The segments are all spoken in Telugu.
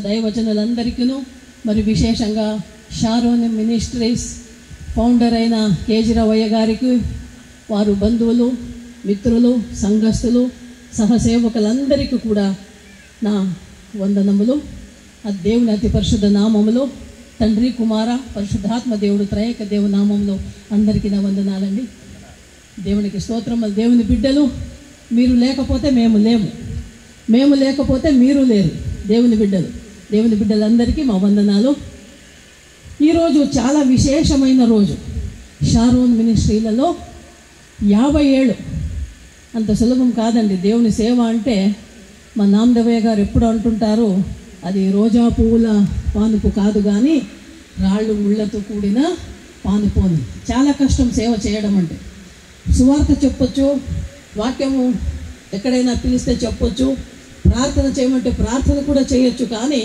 దైవజనులందరికీను మరి విశేషంగా షారోన్ మినిస్ట్రీస్ ఫౌండర్ అయిన కేజీరావయ్య గారికి, వారు బంధువులు, మిత్రులు, సంఘస్థులు, సహసేవకులందరికీ కూడా నా వందనములు. ఆ దేవుని అతి పరిశుద్ధ నామములో, తండ్రి, కుమార, పరిశుద్ధాత్మ దేవుడు త్రయేక దేవుని నామంలో అందరికీ నా వందనాలండి. దేవునికి స్తోత్రం. దేవుని బిడ్డలు, మీరు లేకపోతే మేము లేము, మేము లేకపోతే మీరు లేరు. దేవుని బిడ్డలందరికీ మా వందనాలు. ఈరోజు చాలా విశేషమైన రోజు. షారోన్ మినిస్ట్రీలలో 50 ఏళ్ళు అంత సులభం కాదండి. దేవుని సేవ అంటే మా నామదేవయ్య గారు ఎప్పుడు అంటుంటారు, అది రోజా పువ్వుల పానుపు కాదు కానీ రాళ్ళు ముళ్ళతో కూడిన పానుపోని. చాలా కష్టం సేవ చేయడం అంటే. సువార్త చెప్పొచ్చు, వాక్యము ఎక్కడైనా పిలిస్తే చెప్పొచ్చు, ప్రార్థన చేయమంటే ప్రార్థన కూడా చేయొచ్చు. కానీ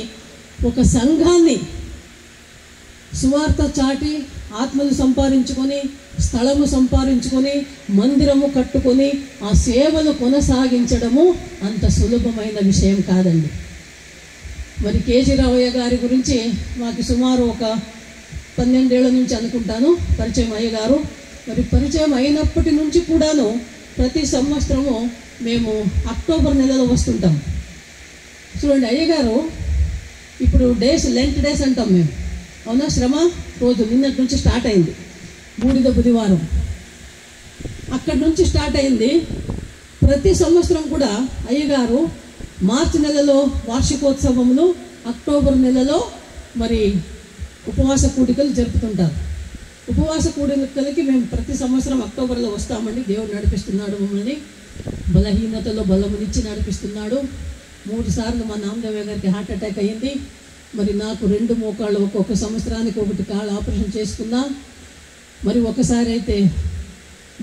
ఒక సంఘాన్ని సువార్త చాటి ఆత్మలు సంపాదించుకొని, స్థలము సంపాదించుకొని, మందిరము కట్టుకొని ఆ సేవలు కొనసాగించడము అంత సులభమైన విషయం కాదండి. మరి కేజీరావయ్య గారి గురించి మాకు సుమారు ఒక 12 ఏళ్ల నుంచి అనుకుంటాను పరిచయం అయ్యగారు. మరి పరిచయం అయినప్పటి నుంచి కూడాను ప్రతి సంవత్సరము మేము అక్టోబర్ నెలలో వస్తుంటాం. చూడండి, అయ్యగారు ఇప్పుడు డేస్, లెంట్ డేస్ అంటాం మేము, అవునా? శ్రమ రోజు నిన్నటి నుంచి స్టార్ట్ అయింది, బూడిద బుధవారం అక్కడి నుంచి స్టార్ట్ అయింది. ప్రతి సంవత్సరం కూడా అయ్యగారు మార్చి నెలలో వార్షికోత్సవములు, అక్టోబర్ నెలలో మరి ఉపవాస కూడికలు జరుపుతుంటారు. ఉపవాస కూడికలకి మేము ప్రతి సంవత్సరం అక్టోబర్లో వస్తామండి. దేవుడు నడిపిస్తున్నాడు మమ్మల్ని, బలహీనతలో బలమునిచ్చి నడిపిస్తున్నాడు. 3 సార్లు మా నామదేవయ్య గారికి హార్ట్ అటాక్ అయ్యింది. మరి నాకు 2 మోకాళ్ళు ఒక్కొక్క సంవత్సరానికి ఒకటి కాళ్ళు ఆపరేషన్ చేసుకున్నా. మరి ఒకసారి అయితే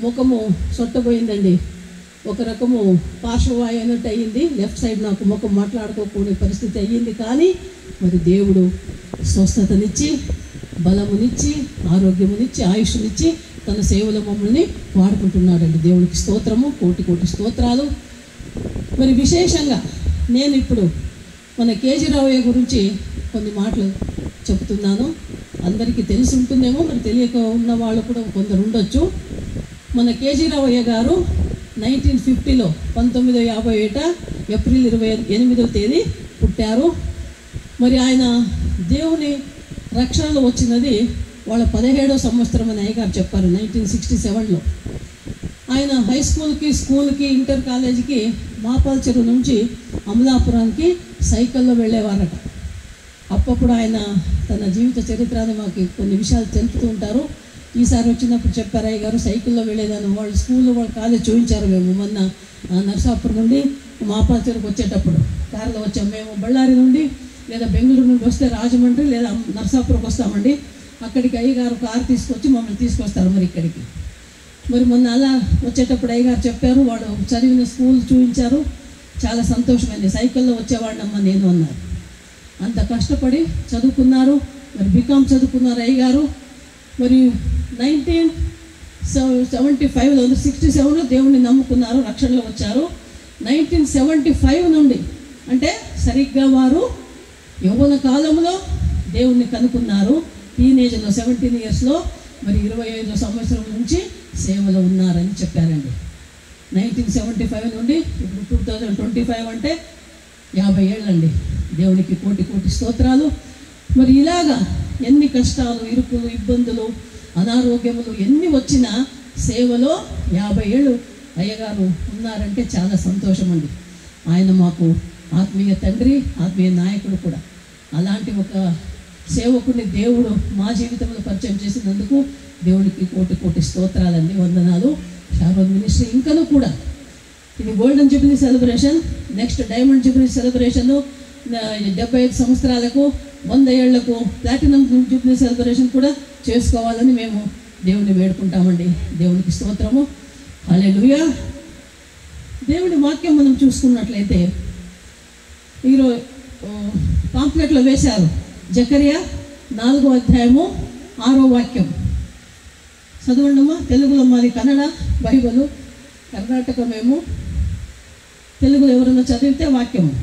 ముఖము సొట్టబోయిందండి, ఒక రకము పార్శ్వవాయు అయినట్టు అయ్యింది. లెఫ్ట్ సైడ్ నాకు ముఖం మాట్లాడుకోకూడని పరిస్థితి అయ్యింది. కానీ మరి దేవుడు స్వస్థతనిచ్చి, బలమునిచ్చి, ఆరోగ్యమునిచ్చి, ఆయుష్నిచ్చి తన సేవలో మమ్మల్ని వాడుకుంటున్నాడండి. దేవునికి స్తోత్రము, కోటి స్తోత్రాలు. మరి విశేషంగా నేను ఇప్పుడు మన కేజీరావయ్య గురించి కొన్ని మాటలు చెప్తున్నాను. అందరికీ తెలిసి ఉంటుందేమో, మరి తెలియక ఉన్న వాళ్ళు కూడా కొందరు ఉండొచ్చు. మన కేజీరావయ్య గారు 1950లో 1950 ఏప్రిల్ 28వ తేదీ పుట్టారు. మరి ఆయన దేవుని రక్షణలో వచ్చినది వాళ్ళ 17వ సంవత్సరం అని అయ్యగారు చెప్పారు. 1967లో ఆయన హై స్కూల్కి, ఇంటర్ కాలేజీకి మాపాల చెరువు నుంచి అమలాపురానికి సైకిల్లో వెళ్ళేవారట. అప్పుడు ఆయన తన జీవిత చరిత్రని మాకు కొన్ని విషయాలు తెలుపుతూ ఉంటారు. ఈసారి వచ్చినప్పుడు చెప్పారు అయ్యగారు, సైకిల్లో వెళ్ళేదాన్ని. వాళ్ళ స్కూల్, వాళ్ళ కాలేజ్ చూపించారు. మేము మొన్న నర్సాపురం నుండి మాపాల చెరువుకి వచ్చేటప్పుడు కారులో వచ్చాము. మేము బళ్ళారి నుండి లేదా బెంగళూరు నుండి వస్తే రాజమండ్రి లేదా నర్సాపురంకి వస్తామండి. అక్కడికి అయ్యగారు కారు తీసుకొచ్చి మమ్మల్ని తీసుకొస్తారు మరి ఇక్కడికి. మరి మొన్న అలా వచ్చేటప్పుడు అయ్యగారు చెప్పారు, వాడు చదివిన స్కూల్ చూపించారు. చాలా సంతోషమైంది. సైకిల్లో వచ్చేవాడినమ్మా నేను అన్నారు. అంత కష్టపడి చదువుకున్నారు. మరి బీకామ్ చదువుకున్నారు అయ్యగారు. మరి 1975లో 67లో దేవుణ్ణి నమ్ముకున్నారు, రక్షణలో వచ్చారు. 1975 నుండి అంటే సరిగ్గా వారు యవ్వన కాలంలో దేవుణ్ణి కనుక్కున్నారు. టీనేజ్లో 17 ఇయర్స్లో మరి 25వ సంవత్సరం నుంచి సేవలో ఉన్నారని చెప్పారండి. 1975 నుండి ఇప్పుడు 2025 అంటే 50 ఏళ్ళండి. దేవునికి కోటి స్తోత్రాలు. మరి ఇలాగా ఎన్ని కష్టాలు, ఇరుకులు, ఇబ్బందులు, అనారోగ్యములు ఎన్ని వచ్చినా సేవలో 50 ఏళ్ళు అయ్యగారు ఉన్నారంటే చాలా సంతోషం అండి. ఆయన మాకు ఆత్మీయ తండ్రి, ఆత్మీయ నాయకుడు కూడా. అలాంటి ఒక సేవకుని దేవుడు మా జీవితంలో పరిచయం చేసినందుకు దేవునికి కోటి స్తోత్రాలండి, వందనాలు. షారోన్ మినిస్ట్రీ ఇంకనూ కూడా ఇది golden Jubilee celebration, next diamond Jubilee celebration, 75 సంవత్సరాలకు, 100 ఏళ్లకు ప్లాటినం జూబ్లీ సెలబ్రేషన్ కూడా చేసుకోవాలని మేము దేవుని వేడుకుంటామండి. దేవునికి స్తోత్రము, హల్లెలూయా. దేవుని వాక్యం మనం చూసుకున్నట్లయితే ఈరోజు పాంప్లెట్లో వేశారు, జకరియా 4వ అధ్యాయము 6వ వాక్యం చదవండమ్మా. తెలుగులో మాది కన్నడ బైబిలు, కర్ణాటక మేము. తెలుగులో ఎవరైనా చదివితే వాక్యము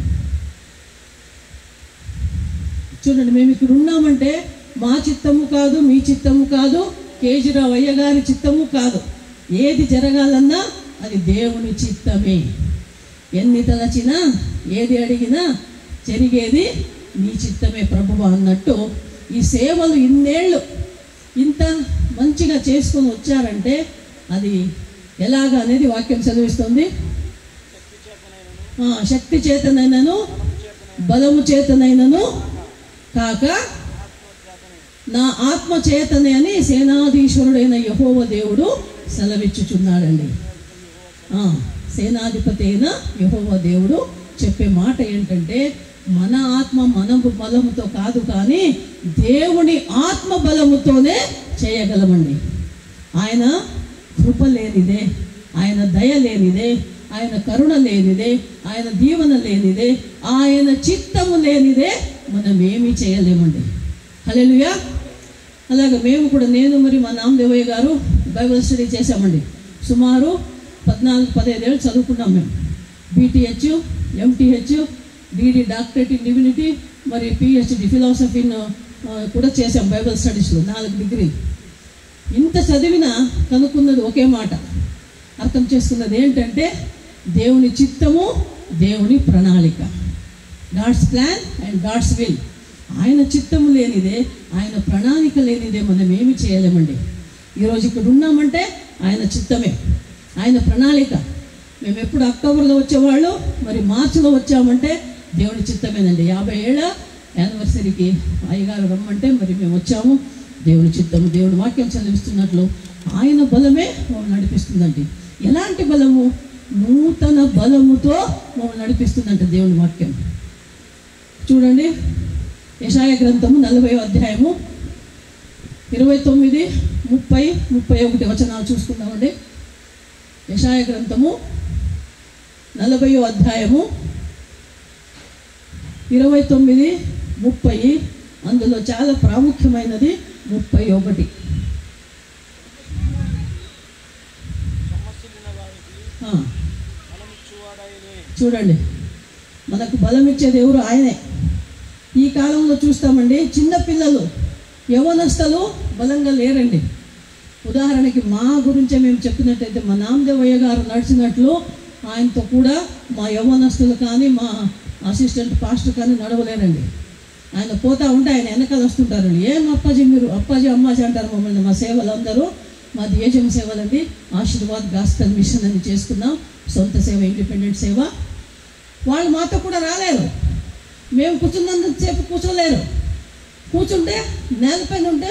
చూడండి, మేము ఇక్కడ ఉన్నామంటే మా చిత్తము కాదు, మీ చిత్తము కాదు, కేజీరావు అయ్య గారి చిత్తము కాదు. ఏది జరగాలన్నా అది దేవుని చిత్తమే. ఎన్ని తలచినా ఏది అడిగినా జరిగేది నీ చిత్తమే ప్రభువా అన్నట్టు ఈ సేవలు ఇన్నేళ్ళు ఇంత మంచిగా చేసుకొని వచ్చారంటే అది ఎలాగా అనేది వాక్యం చదివిస్తుంది. శక్తి చేతనైనను బలము చేతనైనను కాక నా ఆత్మ చేతనే అని సేనాధీశ్వరుడైన యెహోవా దేవుడు సెలవిచ్చుచున్నాడండి. సేనాధిపతి అయిన యెహోవా దేవుడు చెప్పే మాట ఏంటంటే, మన ఆత్మ మన బలముతో కాదు, కానీ దేవుని ఆత్మ బలముతోనే చేయగలమండి. ఆయన కృప లేనిదే, ఆయన దయ లేనిదే, ఆయన కరుణ లేనిదే, ఆయన దీవెన లేనిదే, ఆయన చిత్తము లేనిదే మనం ఏమీ చేయలేమండి. హల్లెలూయా. అలాగే మేము కూడా, నేను మరి మా నామదేవయ్య గారు బైబిల్ స్టడీ చేశామండి. సుమారు 14-15 ఏళ్ళు చదువుకున్నాం మేము. BTH, MTH, DD doctorate in divinity, మరి PhD ఫిలాసఫీ కూడా చేశాం బైబిల్ స్టడీస్లో 4 డిగ్రీ. ఇంత చదివినా కనుక్కున్నది ఒకే మాట, అర్థం చేసుకున్నది ఏంటంటే దేవుని చిత్తము, దేవుని ప్రణాళిక. God's plan and God's will. ఆయన చిత్తము లేనిదే, ఆయన ప్రణాళిక లేనిదే మనం ఏమి చేయలేమండి. ఈరోజు ఇక్కడ ఉన్నామంటే ఆయన చిత్తమే, ఆయన ప్రణాళిక. మేము ఎప్పుడు అక్టోబర్లో వచ్చేవాళ్ళు, మరి మార్చిలో వచ్చామంటే దేవుని చిత్తమేనండి. 50 ఏళ్ళ యానివర్సరీకి అయ్యగారు రమ్మంటే మరి మేము వచ్చాము. దేవుని చిత్తము, దేవుని వాక్యం చదివిస్తున్నట్లు ఆయన బలమే మమ్మల్ని నడిపిస్తుందండి. ఎలాంటి బలము? నూతన బలముతో మమ్మల్ని నడిపిస్తుందంట దేవుని వాక్యం. చూడండి, యెషయా గ్రంథము 40వ అధ్యాయము 29, 30, 31 వచనాలు చూసుకుందామండి. యెషయా గ్రంథము 40వ అధ్యాయము 29, 30, అందులో చాలా ప్రాముఖ్యమైనది 31. చూడండి, మనకు బలం ఇచ్చేది ఎవరు? ఆయనే. ఈ కాలంలో చూస్తామండి, చిన్నపిల్లలు, యవ్వనస్తులు బలంగా లేరండి. ఉదాహరణకి మా గురించే మేము చెప్పినట్టయితే, మా నామదేవయ్య గారు నడిచినట్లు ఆయనతో కూడా మా యవ్వనస్తులు కానీ మా అసిస్టెంట్ పాస్టర్ కానీ నడవలేరండి. ఆయన పోతా ఉంటే ఆయన వెనకాల వస్తుంటారండి. ఏం అప్పాజీ మీరు, అప్పాజీ అమ్మాజీ అంటారు మమ్మల్ని. మా సేవలు అందరూ మాది ఏజెం సేవలండి. ఆశీర్వాద్ గాస్పెల్ మిషన్ అని చేసుకున్నాం, సొంత సేవ, ఇండిపెండెంట్ సేవ. వాళ్ళు మాతో కూడా రాలేరు. మేము కూర్చున్నంతసేపు కూర్చోలేరు. కూర్చుంటే నేలపైన ఉంటే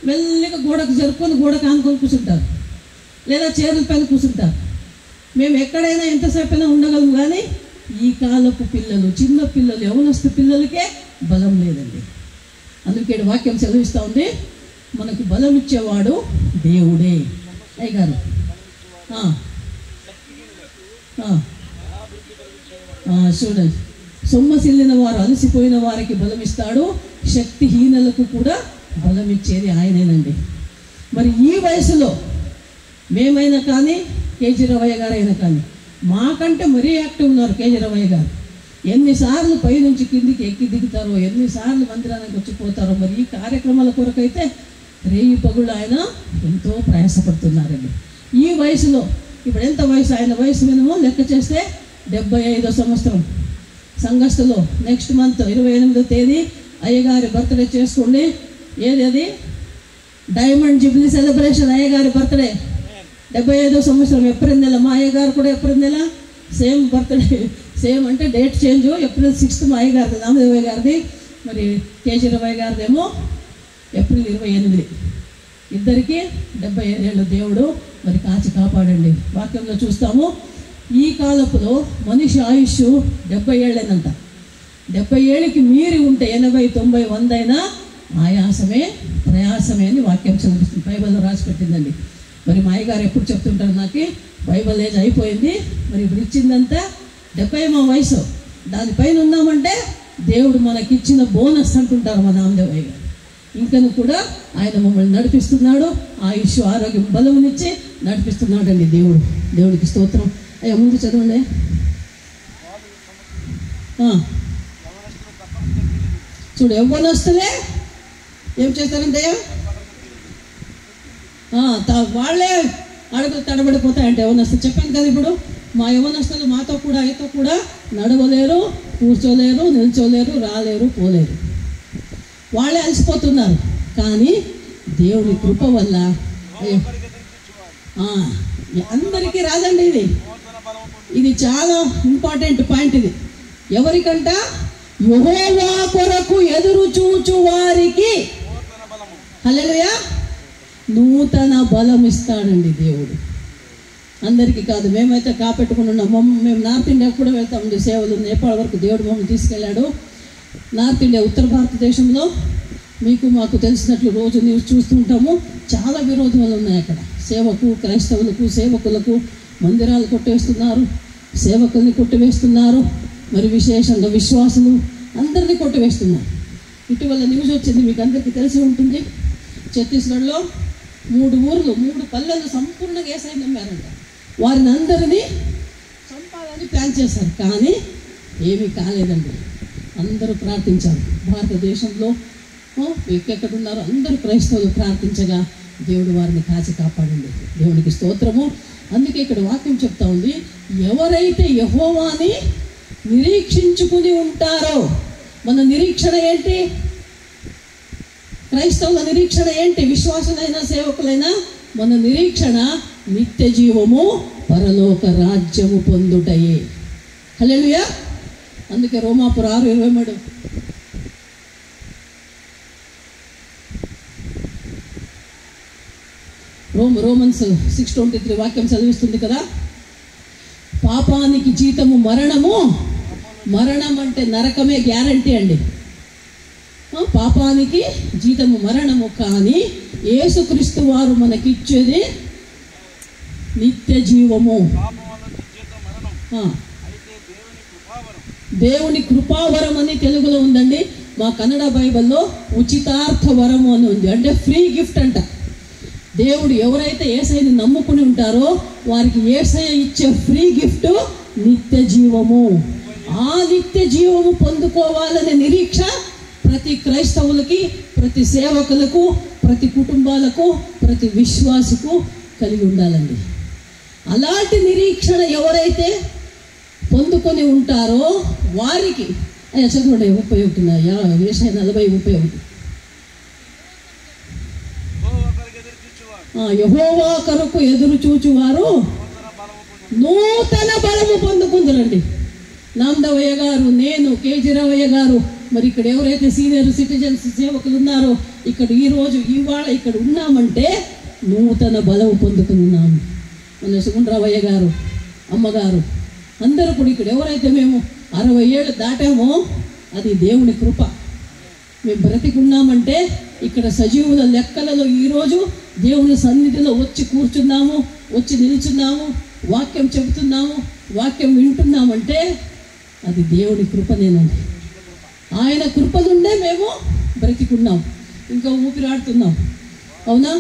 మెల్లిగా గోడకు జరుపుకొని గోడకు ఆనుకొని కూర్చుంటారు, లేదా చైర్ల పైన కూర్చుంటారు. మేము ఎక్కడైనా ఎంతసేపు అయినా ఉండగలం, కానీ ఈ కాలపు పిల్లలు, చిన్న పిల్లలు, యవనస్తు పిల్లలకే బలం లేదండి. అందుకే వాక్యం చదివిస్తూ ఉంది, మనకు బలం ఇచ్చేవాడు దేవుడే. అయ్యగారు చూడండి, సొమ్మసిల్లిన వారు, అలసిపోయిన వారికి బలం ఇస్తాడు, శక్తిహీనులకు కూడా బలం ఇచ్చేది ఆయనేనండి. మరి ఈ వయసులో మేమైనా కానీ, కేజీరావయ్య గారు అయినా కానీ, మాకంటే మరీ యాక్టివ్ ఉన్నారు కేజీరావయ్య గారు. ఎన్నిసార్లు పైనుంచి కిందికి ఎక్కి దిగుతారో, ఎన్నిసార్లు మందిరానికి వచ్చిపోతారో. మరి ఈ కార్యక్రమాల కొరకైతే రేయి పగుళ్ళు ఆయన ఎంతో ప్రయాసపడుతున్నారండి. ఈ వయసులో, ఇప్పుడు ఎంత వయసు? ఆయన వయసు మినిమం లెక్క చేస్తే 75వ సంవత్సరం. సంఘస్థలో నెక్స్ట్ మంత్ 28వ తేదీ అయ్యగారి బర్త్డే చేసుకోండి. ఏది అది? డైమండ్ జూబ్లీ సెలబ్రేషన్, అయ్యగారి బర్త్డే 75వ సంవత్సరం ఏప్రిల్ నెల. మా అయ్యగారు కూడా ఏప్రిల్ నెల, సేమ్ బర్త్డే, సేమ్ అంటే డేట్ చేంజ్. ఏప్రిల్ 6 మా అయ్యగారిది, నామదేవయ్య గారిది. మరి కేజీరావయ్య గారిదేమో ఏప్రిల్ 28. ఇద్దరికి 75 ఏళ్ళు దేవుడు మరి కాచి కాపాడండి. వాక్యంలో చూస్తాము, ఈ కాలపులో మనిషి ఆయుష్ 70 ఏళ్ళేనంట. 70 ఏళ్ళకి మీరి ఉంటే 80, 90, 100 అయినా ఆయాసమే ప్రయాసమే అని వాక్యం చదివిస్తుంది, బైబిల్లో రాసి పెట్టిందండి. మరి మా అయ్యగారు ఎప్పుడు చెప్తుంటారు, నాకు బైబిల్ ఏజ్ అయిపోయింది, మరి ఇప్పుడు ఇచ్చిందంతా 70 మా వయసు, దానిపైన ఉన్నామంటే దేవుడు మనకిచ్చిన బోనస్ అంటుంటారు మా నామదేవయ్య గారు. ఇంకను కూడా ఆయన మమ్మల్ని నడిపిస్తున్నాడు, ఆయుష్, ఆరోగ్యం, బలమునిచ్చి నడిపిస్తున్నాడండి దేవుడు. దేవుడికి స్తోత్రం. అయ్యా ముందు చదవండి. చూడు, యవ్వనస్తులే ఏం చేస్తారంటే వాళ్ళే అడుగులు తడబడిపోతాయంటే యవ్వనస్తులు. చెప్పాను కదా ఇప్పుడు, మా యవ్వనస్తులు మాతో కూడా ఆయనతో కూడా నడవలేరు, కూర్చోలేరు, నిల్చోలేరు, రాలేరు, పోలేరు. వాళ్ళే అలసిపోతున్నారు. కానీ దేవుని కృప వల్ల అందరికీ రాదండి. ఇది చాలా ఇంపార్టెంట్ పాయింట్. ఇది ఎవరికంట? యెహోవా కొరకు ఎదురు చూచు వారికి హల్లెలూయా నూతన బలం ఇస్తాడండి దేవుడు. అందరికీ కాదు. మేమైతే కాపెట్టుకుని ఉన్నాము. మేము నార్త్ ఇండియా కూడా వెళ్తామండి సేవలు. నేపాల్ వరకు దేవుడు మమ్మల్ని తీసుకెళ్ళాడు. నార్త్ ఇండియా, ఉత్తర భారతదేశంలో మీకు మాకు తెలిసినట్లు రోజు న్యూస్ చూస్తుంటాము. చాలా విరోధాలు ఉన్నాయి అక్కడ. క్రైస్తవులకు సేవకులకు మందిరాలు కొట్టివేస్తున్నారు, సేవకుల్ని కొట్టివేస్తున్నారు, మరి విశేషంగా విశ్వాసులు అందరినీ కొట్టివేస్తున్నారు. ఇటీవల న్యూస్ వచ్చింది, మీకు అందరికీ తెలిసి ఉంటుంది. ఛత్తీస్గఢ్లో 3 ఊర్లు 3 పల్లెలు సంపూర్ణంగా ఏసై నమ్మారంట. వారిని అందరినీ చంపాలని ప్లాన్ చేశారు. కానీ ఏమీ కాలేదండి. అందరూ ప్రార్థించారు. భారతదేశంలో ఎక్కడున్నారో అందరూ క్రైస్తవులు ప్రార్థించగా దేవుడు వారిని కాచి కాపాడండి. దేవునికి స్తోత్రము. అందుకే ఇక్కడ వాక్యం చెప్తా ఉంది, ఎవరైతే యెహోవాని నిరీక్షించుకుని ఉంటారో. మన నిరీక్షణ ఏంటి? క్రైస్తవుల నిరీక్షణ ఏంటి? విశ్వాసులైనా సేవకులైనా మన నిరీక్షణ నిత్య జీవము, పరలోక రాజ్యము పొందుటయే. హల్లెలూయా. అందుకే రోమాపుర 6:23 రోమన్స్ 6:23 వాక్యం చదివిస్తుంది కదా. పాపానికి జీతము మరణము. మరణం అంటే నరకమే గ్యారంటీ అండి. పాపానికి జీతము మరణము, కానీ యేసుక్రీస్తు వారు మనకిచ్చేది నిత్య జీవము. దేవుని కృపావరం అని తెలుగులో ఉందండి. మా కన్నడ బైబిల్లో ఉచితార్థ వరము అని ఉంది. అంటే ఫ్రీ గిఫ్ట్ అంట. దేవుడు ఎవరైతే యేసయ్యని నమ్ముకుని ఉంటారో వారికి యేసయ్య ఇచ్చే ఫ్రీ గిఫ్ట్ నిత్య జీవము. ఆ నిత్య జీవము పొందుకోవాలనే నిరీక్ష ప్రతి క్రైస్తవులకి, ప్రతి సేవకులకు, ప్రతి కుటుంబాలకు, ప్రతి విశ్వాసుకు కలిగి ఉండాలండి. అలాంటి నిరీక్షణ ఎవరైతే పొందుకొని ఉంటారో వారికి చదవండి 31 యేషయా 40:31 యెహోవా కొరకు ఎదురు చూచువారు నూతన బలము పొందుకుందరండి. నామదేవయ్య గారు, నేను, కేజీరావయ్య గారు, మరి ఇక్కడ ఎవరైతే సీనియర్ సిటిజన్స్ సేవకులు ఉన్నారో ఇవాళ ఇక్కడ ఉన్నామంటే నూతన బలము పొందుకున్నాము. మన సుగుణరావయ్య గారు, అమ్మగారు అందరూ కూడా ఇక్కడ ఎవరైతే మేము 60 ఏళ్ళు దాటామో అది దేవుని కృప. మేము బ్రతికున్నామంటే ఇక్కడ సజీవుల లెక్కలలో ఈరోజు దేవుని సన్నిధిలో వచ్చి కూర్చున్నాము, వచ్చి నిల్చున్నాము, వాక్యం చెబుతున్నాము, వాక్యం వింటున్నామంటే అది దేవుని కృపనేనండి. ఆయన కృప నుండే మేము బ్రతికున్నాం, ఇంకా ఊపిరాడుతున్నాం. అవునా?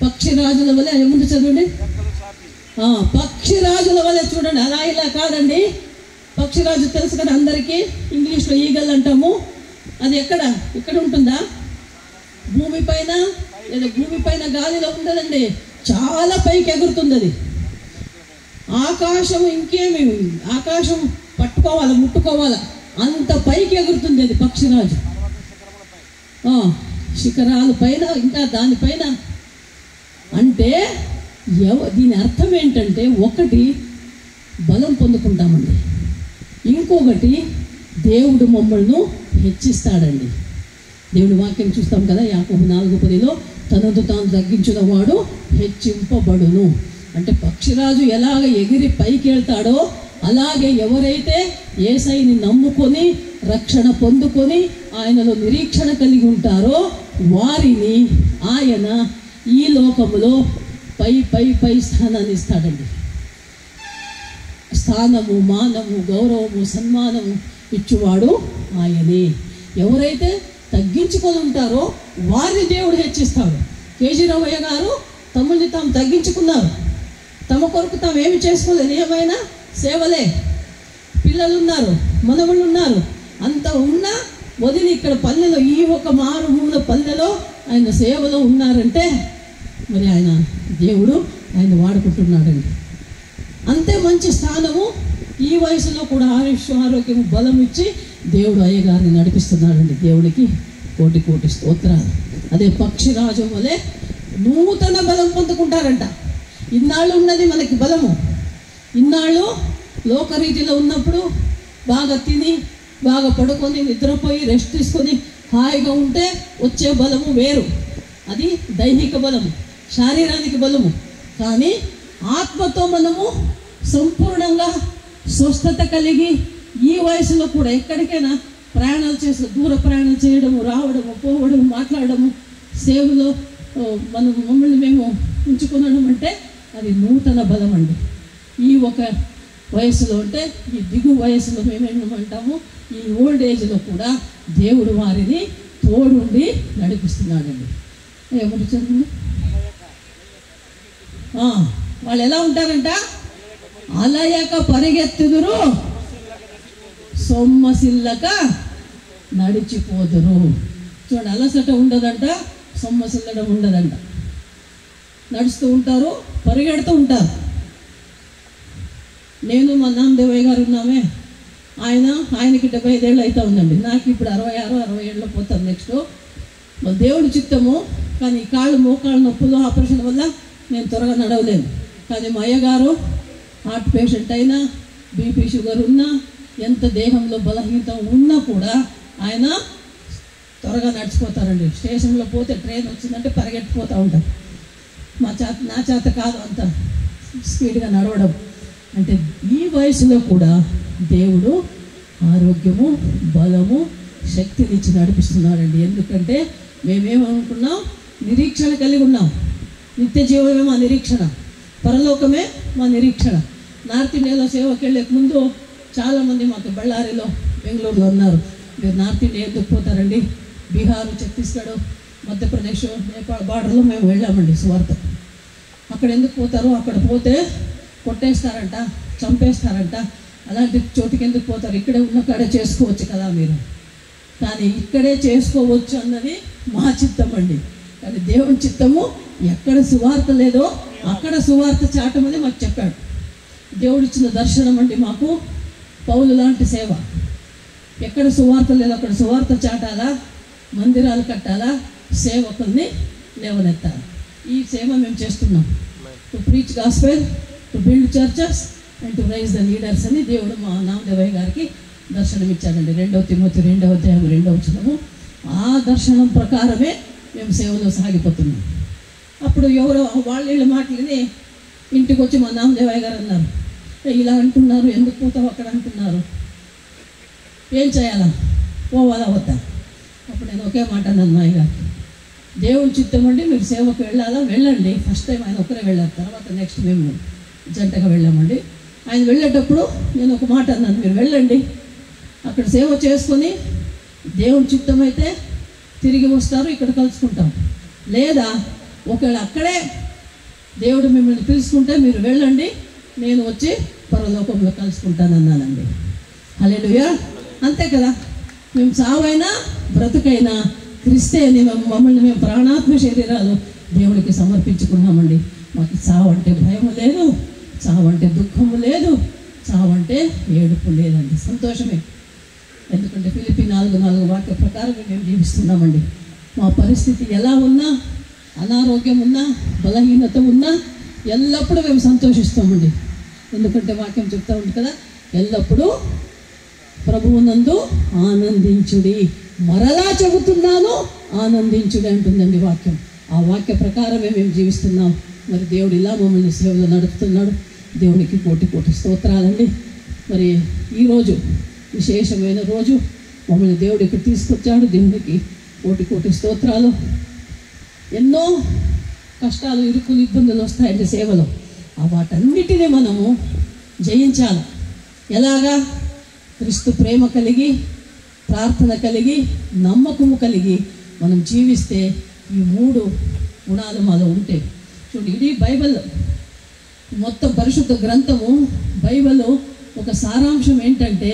పక్షిరాజుల వలె ముందు చదవండి. పక్షిరాజుల వలె చూడండి. అలా ఇలా కాదండి. పక్షిరాజు తెలుసు కదా అందరికీ, ఇంగ్లీష్లో ఈగల్ అంటాము. అది ఇక్కడ ఉంటుందా? భూమిపైన లేదా భూమిపైన గాలిలో ఉండదండి, చాలా పైకి ఎగురుతుంది అది. ఆకాశం ఇంకేమి, ఆకాశం పట్టుకోవాలా, ముట్టుకోవాలా, అంత పైకి ఎగురుతుంది అది పక్షిరాజు. శిఖరాల పైన, ఇంకా దానిపైన. అంటే దీని అర్థం ఏంటంటే, ఒకటి బలం పొందుకుంటామండి, ఇంకొకటి దేవుడు మమ్మల్ని హెచ్చిస్తాడండి. దేవుడి వాక్యం చూస్తాం కదా, యాకోబు 4:10 తనను తాను తగ్గించిన వాడు హెచ్చింపబడును. అంటే పక్షిరాజు ఎలాగ ఎగిరి పైకి వెళ్తాడో అలాగే ఎవరైతే యేసయ్యని నమ్ముకొని రక్షణ పొందుకొని ఆయనలో నిరీక్షణ కలిగి ఉంటారో వారిని ఆయన ఈ లోకములో పై స్థానాన్ని ఇస్తాడండి. స్థానము, మానము, గౌరవము, సన్మానము ఇచ్చువాడు ఆయనే. ఎవరైతే తగ్గించుకొని ఉంటారో వారిని దేవుడు హెచ్చిస్తాడు. కేజీరావయ్య గారు తమని తాము తగ్గించుకున్నారు. తమ కొరకు తాము ఏమి చేసుకోలేదు, ఏమైనా సేవలే. పిల్లలు ఉన్నారు, మనవుళ్ళు ఉన్నారు, అంత ఉన్నా వదిలి ఇక్కడ పల్లెలో ఈ ఒక మారుమూల పల్లెలో ఆయన సేవలో ఉన్నారంటే మరి ఆయన దేవుడు ఆయన వాడుకుంటున్నాడండి. అంతే మంచి స్థానము, ఈ వయసులో కూడా ఆరోగ్యము బలం ఇచ్చి దేవుడు అయ్యగారిని నడిపిస్తున్నాడండి. దేవుడికి కోటి కోటి స్తోత్రాలు. అదే పక్షిరాజు వలె నూతన బలం పొందుకుంటారంట. ఇన్నాళ్ళు ఉన్నది మనకి బలము, ఇన్నాళ్ళు లోకరీతిలో ఉన్నప్పుడు బాగా తిని బాగా పడుకొని నిద్రపోయి రెస్ట్ తీసుకొని హాయిగా ఉంటే వచ్చే బలము వేరు, అది దైహిక బలము, శారీరానికి బలము. కానీ ఆత్మతో మనము సంపూర్ణంగా స్వస్థత కలిగి ఈ వయసులో కూడా ఎక్కడికైనా ప్రయాణాలు చేసి దూర ప్రయాణం చేయడము, రావడము, పోవడము, మాట్లాడము, సేవలో మమ్మల్ని మేము ఉంచుకునడం అంటే అది నూతన బలం అండి. ఈ ఒక వయసులో అంటే ఈ దిగు వయసులో మేమేమంటాము, ఈ ఓల్డ్ ఏజ్లో కూడా దేవుడు వారిని తోడుండి నడిపిస్తున్నాడండి. ఏమని చదువు వాళ్ళు ఎలా ఉంటారంట, అలయక పరిగెత్తుదురు, సొమ్మసిల్లక నడిచిపోదురు. చూడండి, అలసట ఉండదంట, సొమ్మసిల్లడం ఉండదంట. నడుస్తూ ఉంటారు, పరిగెడుతూ ఉంటారు. నేను మా నామదేవయ్య గారు ఉన్నామే, ఆయనకి 75 ఏళ్ళు అవుతా ఉందండి. నాకు ఇప్పుడు 66-67 పోతాను నెక్స్ట్. దేవుడి చిత్తము. కానీ కాళ్ళు మోకాళ్ళ నొప్పులు ఆపరేషన్ వల్ల నేను త్వరగా నడవలేను. కానీ మా అయ్యగారు హార్ట్ పేషెంట్ అయినా, బీపీ షుగర్ ఉన్నా, ఎంత దేహంలో బలహీనత ఉన్నా కూడా ఆయన త్వరగా నడిచిపోతారండి. స్టేషన్లో పోతే ట్రైన్ వచ్చిందంటే పరిగెట్టిపోతూ ఉంటారు. నా చేత కాదు అంత స్పీడ్గా నడవడం. అంటే ఈ వయసులో కూడా దేవుడు ఆరోగ్యము, బలము, శక్తినిచ్చి నడిపిస్తున్నాడండి. ఎందుకంటే మేమేమనుకున్నాం, నిరీక్షణ కలిగి ఉన్నాం. నిత్య జీవమే మా నిరీక్షణ, పరలోకమే మా నిరీక్షణ. నార్త్ ఇండియాలో సేవకి వెళ్ళే ముందు చాలామంది మాకు బళ్ళారిలో, బెంగళూరులో ఉన్నారు. మీరు నార్త్ ఇండియా ఎందుకు పోతారండి, బీహార్, ఛత్తీస్గఢ్, మధ్యప్రదేశ్, నేపాల్ బార్డర్లో మేము వెళ్ళామండి సువార్త. అక్కడ ఎందుకు పోతారు, అక్కడ పోతే కొట్టేస్తారంట, చంపేస్తారంట. అలాంటి చోటుకి ఎందుకు పోతారు, ఇక్కడే ఉన్న కాడే చేసుకోవచ్చు కదా మీరు. కానీ ఇక్కడే చేసుకోవచ్చు అన్నది మా చిత్తం అండి. కానీ దేవుని చిత్తము ఎక్కడ సువార్త లేదో అక్కడ సువార్త చాటమని మాకు చెప్పాడు. దేవుడిచ్చిన దర్శనం అండి మాకు. పౌలు లాంటి సేవ. ఎక్కడ సువార్త లేదో అక్కడ సువార్త చాటాలా, మందిరాలు కట్టాలా, సేవకుల్ని లేవనెత్తాలి. ఈ సేవ మేము చేస్తున్నాం. To preach gospel, to build churches and to raise the leaders అని దేవుడు మా నామదేవయ్య గారికి దర్శనం ఇచ్చాడండి. 2 తిమోతి 2వ అధ్యాయం 2వ వచనము. ఆ దర్శనం ప్రకారమే మేము సేవలో సాగిపోతున్నాం. అప్పుడు ఎవరో వాళ్ళ మాటలని ఇంటికి వచ్చి మా నామదేవయ్య గారు అన్నారు, ఇలా అంటున్నారు, ఎందుకు పోతావు అక్కడ అంటున్నారు, ఏం చేయాలా, పోవాలా వద్దా? అప్పుడు నేను ఒకే మాట అన్నాను మా గారు, దేవుని చిత్తం అండి, మీరు సేవకు వెళ్ళాలా, వెళ్ళండి. ఫస్ట్ టైం ఆయన ఒకరే వెళ్ళారు, తర్వాత నెక్స్ట్ మేము జంటగా వెళ్ళామండి. ఆయన వెళ్ళేటప్పుడు నేను ఒక మాట అన్నాను, మీరు వెళ్ళండి, అక్కడ సేవ చేసుకొని దేవుని చిత్తం అయితే తిరిగి వస్తారు, ఇక్కడ కలుసుకుంటాం. లేదా ఒకవేళ అక్కడే దేవుడు మిమ్మల్ని పిలుచుకుంటే మీరు వెళ్ళండి, నేను వచ్చి పరలోకంలో కలుసుకుంటానన్నానండి. హల్లెలూయా. అంతే కదా, మేము చావైనా బ్రతుకైనా క్రీస్తే అని మమ్మల్ని మేము ప్రాణాత్మ శరీరాలు దేవుడికి సమర్పించుకున్నామండి. మాకు చావంటే భయం లేదు, చావంటే దుఃఖము లేదు, చావంటే ఏడుపు లేదండి, సంతోషమే. ఎందుకంటే ఫిలిప్పీ 4:4 వాక్య ప్రకారం మేము జీవిస్తున్నామండి. మా పరిస్థితి ఎలా ఉన్నా, అనారోగ్యం ఉన్నా, బలహీనత ఉన్నా ఎల్లప్పుడూ మేము సంతోషిస్తామండి. ఎందుకంటే వాక్యం చెప్తా ఉంది కదా, ఎల్లప్పుడూ ప్రభువునందు ఆనందించుడి. మరలా చెబుతున్నాను, ఆనందించుడి అంటుందండి వాక్యం. ఆ వాక్య ప్రకారమే మేము జీవిస్తున్నాం. మరి దేవుడు ఇలా మమ్మల్ని సేవలో నడుపుతున్నాడు. దేవునికి కోటి కోటి స్తోత్రాలండి. మరి ఈరోజు విశేషమైన రోజు, మమ్మల్ని దేవుడు ఇక్కడ తీసుకొచ్చాడు. దేవునికి కోటి కోటి స్తోత్రాలు. ఎన్నో కష్టాలు, ఇరుకులు, ఇబ్బందులు వస్తాయండి సేవలో. ఆ వాటన్నిటినీ మనము జయించాలి. ఎలాగా? క్రీస్తు ప్రేమ కలిగి, ప్రార్థన కలిగి, నమ్మకము కలిగి మనం జీవిస్తే ఈ 3 గుణాలు మాలో ఉంటే. చూడండి, ఇది బైబిల్ మొత్తం పరిశుద్ధ గ్రంథము. బైబిల్ ఒక సారాంశం ఏంటంటే,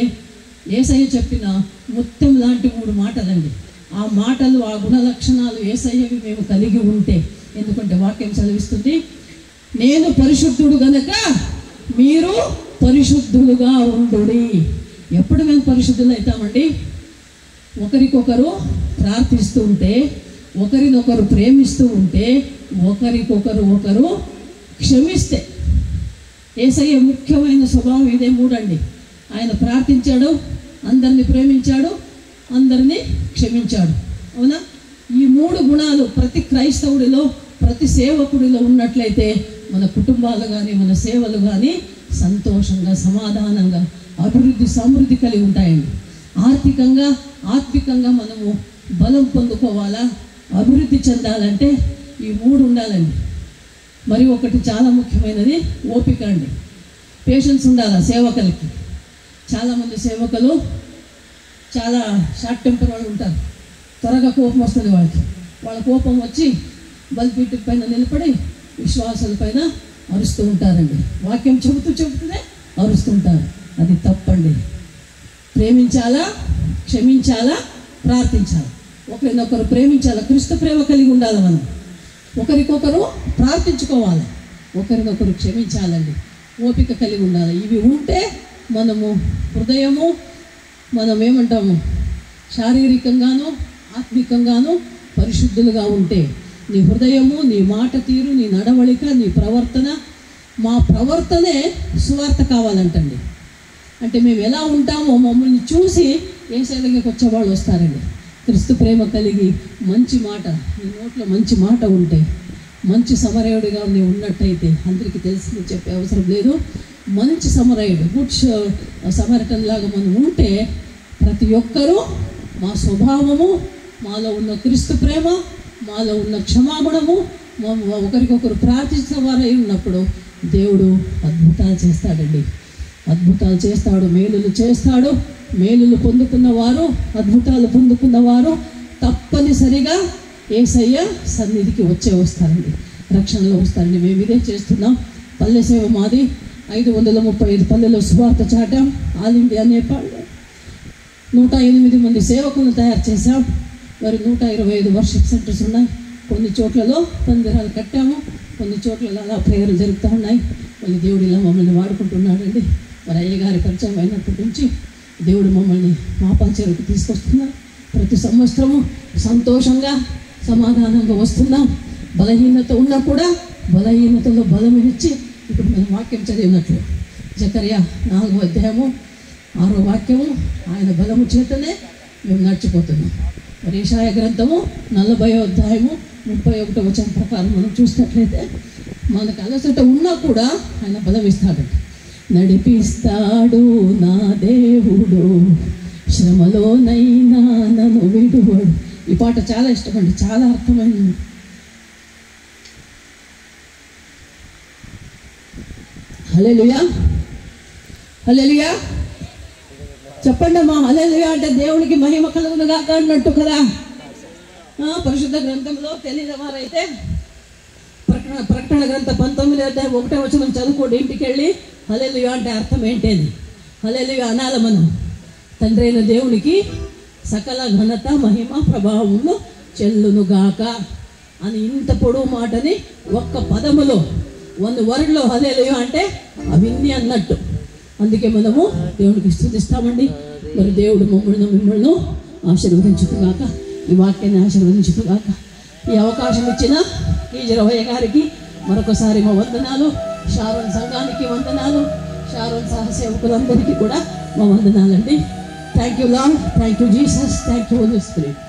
యేసయ్య చెప్పిన ముత్యం లాంటి 3 మాటలండి. ఆ మాటలు, ఆ గుణ లక్షణాలు యేసయ్యవి మేము కలిగి ఉంటే, ఎందుకంటే వాక్యం చదివిస్తుంది, నేను పరిశుద్ధుడు గనక మీరు పరిశుద్ధులుగా ఉండుడి. ఎప్పుడు మేము పరిశుద్ధులు అవుతామండి? ఒకరికొకరు ప్రార్థిస్తూ ఉంటే, ఒకరినొకరు ప్రేమిస్తూ ఉంటే, ఒకరు క్షమిస్తే. యేసయ్య ముఖ్యమైన స్వభావం ఇదే 3 అండి. ఆయన ప్రార్థించాడు, అందరిని ప్రేమించాడు, అందరినీ క్షమించాడు. అవునా? ఈ 3 గుణాలు ప్రతి క్రైస్తవుడిలో, ప్రతి సేవకుడిలో ఉన్నట్లయితే మన కుటుంబాలు కానీ, మన సేవలు కానీ సంతోషంగా, సమాధానంగా, సమృద్ధి కలిగి ఉంటాయండి. ఆర్థికంగా, ఆత్మికంగా మనము బలం పొందుకోవాలా, అభివృద్ధి చెందాలంటే ఈ 3 ఉండాలండి. మరి ఒకటి చాలా ముఖ్యమైనది ఓపిక అండి. పేషెన్స్ ఉండాలా సేవకులకి. చాలామంది సేవకులు చాలా షార్ట్ టెంపర్ వాళ్ళు ఉంటారు. త్వరగా కోపం వస్తుంది వాళ్ళకి. వాళ్ళ కోపం వచ్చి బలిపీఠ పైన నిలబడి విశ్వాసాల పైన అరుస్తూ ఉంటారండి. వాక్యం చెబుతూనే అరుస్తుంటారు. అది తప్పండి. ప్రేమించాలా, క్షమించాలా, ప్రార్థించాలా, ఒకరినొకరు ప్రేమించాలా. క్రీస్తు ప్రేమ కలిగి ఉండాలి. మనం ఒకరికొకరు ప్రార్థించుకోవాలి, ఒకరినొకరు క్షమించాలండి. ఓపిక కలిగి ఉండాలి. ఇవి ఉంటే మనము హృదయము, మనం ఏమంటాము, శారీరకంగాను ఆత్మికంగాను పరిశుద్ధులుగా ఉంటే నీ హృదయము, నీ మాట తీరు, నీ నడవడిక, నీ ప్రవర్తన, మా ప్రవర్తనే సువార్త కావాలంటండి. అంటే మేము ఎలా ఉంటామో మమ్మల్ని చూసి యేసయ్యకి వచ్చేవాళ్ళు వస్తారండి. క్రీస్తు ప్రేమ కలిగి మంచి మాట, నీ నోట్లో మంచి మాట ఉంటే, మంచి సమరయుడిగా నీవు ఉన్నట్టయితే, అందరికీ తెలిసి చెప్పే అవసరం లేదు, మంచి సమరయుడు, గుడ్ సమరటన్ లాగా మనం ఉంటే ప్రతి ఒక్కరూ మా స్వభావము, మాలో ఉన్న క్రీస్తు ప్రేమ, మాలో ఉన్న క్షమాగుణము, ఒకరికొకరు ప్రార్థించిన వారై ఉన్నప్పుడు దేవుడు అద్భుతాలు చేస్తాడండి. అద్భుతాలు చేస్తాడు, మేలులు చేస్తాడు. మేలులు పొందుకున్నవారు, అద్భుతాలు పొందుకున్నవారు తప్పనిసరిగా యేసయ్య సన్నిధికి వస్తారండి, రక్షణలో వస్తారండి. మేము ఇదే చేస్తున్నాం. పల్లె సేవ మాది. 535 పల్లెలో సువార్త చాటాం. ఆల్ ఇండియా నేపాల్లో 108 మంది సేవకులను తయారు చేశాం. మరి 125 వర్షిప్ సెంటర్స్ ఉన్నాయి. కొన్ని చోట్లలో పందిరాలు కట్టాము, కొన్ని చోట్లలో అలా ప్రేయర్లు జరుగుతూ ఉన్నాయి. మళ్ళీ దేవుడు ఇలా మమ్మల్ని వాడుకుంటున్నాడండి. మరి అయ్యగారి పరిచయం అయినప్పటి నుంచి దేవుడు మమ్మల్ని మాపాచేరుకు తీసుకొస్తున్నారు. ప్రతి సంవత్సరము సంతోషంగా, సమాధానంగా వస్తున్నాం. బలహీనత ఉన్నా కూడా బలహీనతలో బలం ఇచ్చి, ఇప్పుడు మనం వాక్యం చదివినట్లు జకర్యా 4వ అధ్యాయము 6వ వాక్యము, ఆయన బలము చేతనే మేము నడిచిపోతున్నాం. మరి యెషయా గ్రంథము 40వ అధ్యాయము 31వ వచనం ప్రకారం మనం చూసినట్లయితే మనకు అలసట ఉన్నా కూడా ఆయన బలం ఇస్తాడంట. నడిపిస్తాడు నా దేవుడు, శ్రమలోనైనా నన్ను విడువడు. ఈ పాట చాలా ఇష్టమండి, చాలా అర్థమైంది. హల్లెలూయా, హల్లెలూయా చెప్పండి అమ్మా. హల్లెలూయా అంటే దేవునికి మహిమ కలుగునుగా అన్నట్టు కదా. పరిశుద్ధ గ్రంథంలో తెలియని వారైతే ప్రకటన గ్రంథ 19వ అధ్యాయం 1వ వచనం చదువుకోండి ఇంటికి వెళ్ళి. హల్లెలూయా అంటే అర్థం ఏంటేది? హల్లెలూయా అనాలి మనం. తండ్రి అయిన దేవునికి సకల ఘనత, మహిమ, ప్రభావములు చెల్లునుగాక అని ఇంత పొడవు మాటని ఒక్క పదములో, 1 వర్డ్లో హల్లెలూయా అంటే అవన్నీ అన్నట్టు. అందుకే మనము దేవునికి స్తుతిస్తామండి. మరి దేవుడు మిమ్మల్ని ఆశీర్వదించుగాక, ఈ వాక్యాన్ని ఆశీర్వదించుగాక. ఈ అవకాశం ఇచ్చిన టీజరవయ్య గారికి మరొకసారి మా వందనాలు. షారోన్ సంఘానికి వందనాలు. షారోన్ సహసేవకులందరికీ కూడా మా వందనాలండి. Thank you Lord, thank you Jesus, thank you Holy spirit.